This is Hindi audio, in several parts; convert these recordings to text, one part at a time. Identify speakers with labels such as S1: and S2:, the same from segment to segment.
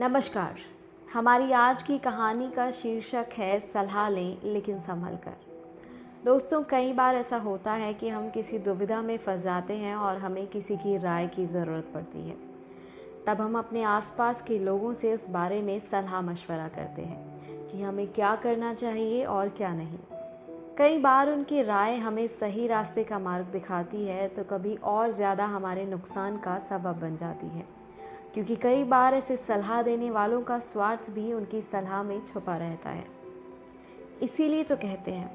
S1: नमस्कार। हमारी आज की कहानी का शीर्षक है सलाह लें लेकिन संभल कर। दोस्तों, कई बार ऐसा होता है कि हम किसी दुविधा में फंस जाते हैं और हमें किसी की राय की ज़रूरत पड़ती है। तब हम अपने आसपास के लोगों से उस बारे में सलाह मशवरा करते हैं कि हमें क्या करना चाहिए और क्या नहीं। कई बार उनकी राय हमें सही रास्ते का मार्ग दिखाती है, तो कभी और ज़्यादा हमारे नुकसान का सबब बन जाती है, क्योंकि कई बार ऐसे सलाह देने वालों का स्वार्थ भी उनकी सलाह में छुपा रहता है। इसीलिए तो कहते हैं,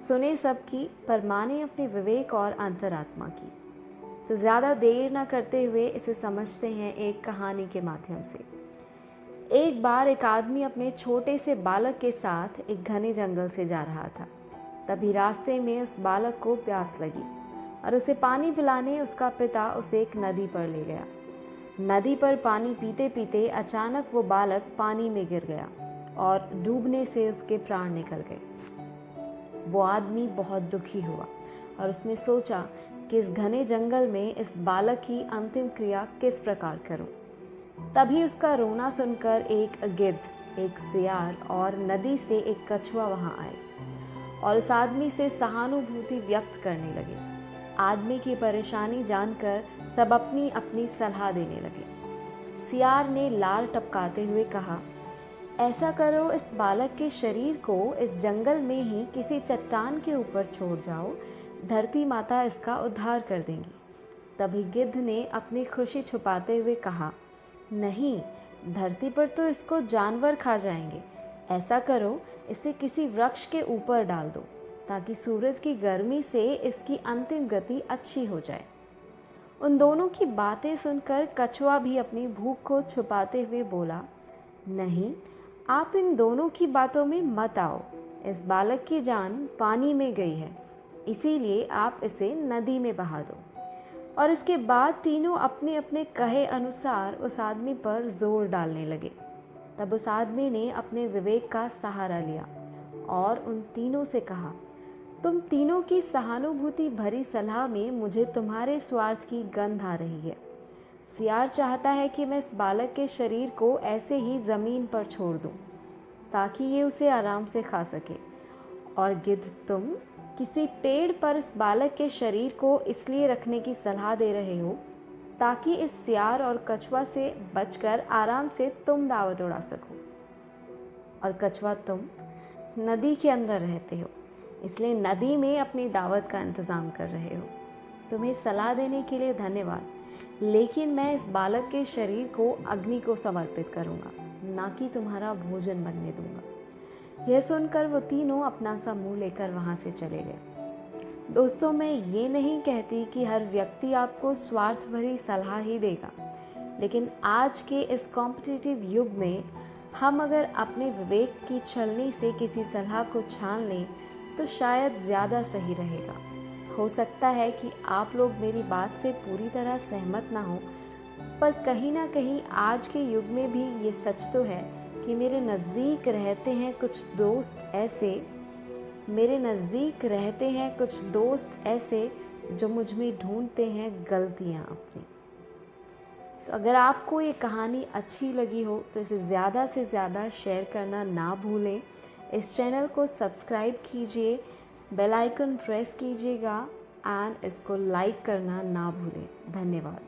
S1: सुने सबकी पर माने अपने विवेक और अंतरात्मा की। तो ज़्यादा देर न करते हुए इसे समझते हैं एक कहानी के माध्यम से। एक बार एक आदमी अपने छोटे से बालक के साथ एक घने जंगल से जा रहा था। तभी रास्ते में उस बालक को प्यास लगी और उसे पानी पिलाने उसका पिता उसे एक नदी पर ले गया। नदी पर पानी पीते पीते अचानक वो बालक पानी में गिर गया और डूबने से उसके प्राण निकल गए। वो आदमी बहुत दुखी हुआ और उसने सोचा कि इस घने जंगल में इस बालक की अंतिम क्रिया किस प्रकार करूं। तभी उसका रोना सुनकर एक गिद्ध, एक सियार और नदी से एक कछुआ वहां आए और उस आदमी से सहानुभूति व्यक्त करने लगे। आदमी की परेशानी जानकर सब अपनी अपनी सलाह देने लगे। सियार ने लार टपकाते हुए कहा, ऐसा करो, इस बालक के शरीर को इस जंगल में ही किसी चट्टान के ऊपर छोड़ जाओ, धरती माता इसका उद्धार कर देंगी। तभी गिद्ध ने अपनी खुशी छुपाते हुए कहा, नहीं, धरती पर तो इसको जानवर खा जाएंगे। ऐसा करो, इसे किसी वृक्ष के ऊपर डाल दो ताकि सूरज की गर्मी से इसकी अंतिम गति अच्छी हो जाए। उन दोनों की बातें सुनकर कछुआ भी अपनी भूख को छुपाते हुए बोला, नहीं, आप इन दोनों की बातों में मत आओ। इस बालक की जान पानी में गई है, इसीलिए आप इसे नदी में बहा दो। और इसके बाद तीनों अपने अपने कहे अनुसार उस आदमी पर जोर डालने लगे। तब उस आदमी ने अपने विवेक का सहारा लिया और उन तीनों से कहा, तुम तीनों की सहानुभूति भरी सलाह में मुझे तुम्हारे स्वार्थ की गंध आ रही है। सियार चाहता है कि मैं इस बालक के शरीर को ऐसे ही ज़मीन पर छोड़ दूं, ताकि ये उसे आराम से खा सके। और गिद्ध, तुम किसी पेड़ पर इस बालक के शरीर को इसलिए रखने की सलाह दे रहे हो ताकि इस सियार और कछुआ से बचकर आराम से तुम दावत उड़ा सको। और कछुआ, तुम नदी के अंदर रहते हो, इसलिए नदी में अपनी दावत का इंतज़ाम कर रहे हो। तुम्हें सलाह देने के लिए धन्यवाद, लेकिन मैं इस बालक के शरीर को अग्नि को समर्पित करूँगा, ना कि तुम्हारा भोजन बनने दूंगा। यह सुनकर वो तीनों अपना सा मुँह लेकर वहाँ से चले गए। दोस्तों, मैं ये नहीं कहती कि हर व्यक्ति आपको स्वार्थ भरी सलाह ही देगा, लेकिन आज के इस कॉम्पिटिटिव युग में हम अगर अपने विवेक की छलनी से किसी सलाह को छान लें तो शायद ज़्यादा सही रहेगा। हो सकता है कि आप लोग मेरी बात से पूरी तरह सहमत ना हो, पर कहीं ना कहीं आज के युग में भी ये सच तो है कि मेरे नज़दीक रहते हैं कुछ दोस्त ऐसे जो मुझ में ढूंढते हैं गलतियाँ अपनी। तो अगर आपको ये कहानी अच्छी लगी हो तो इसे ज़्यादा से ज़्यादा शेयर करना ना भूलें। इस चैनल को सब्सक्राइब कीजिए, बेल आइकन प्रेस कीजिएगा एंड इसको लाइक करना ना भूलें। धन्यवाद।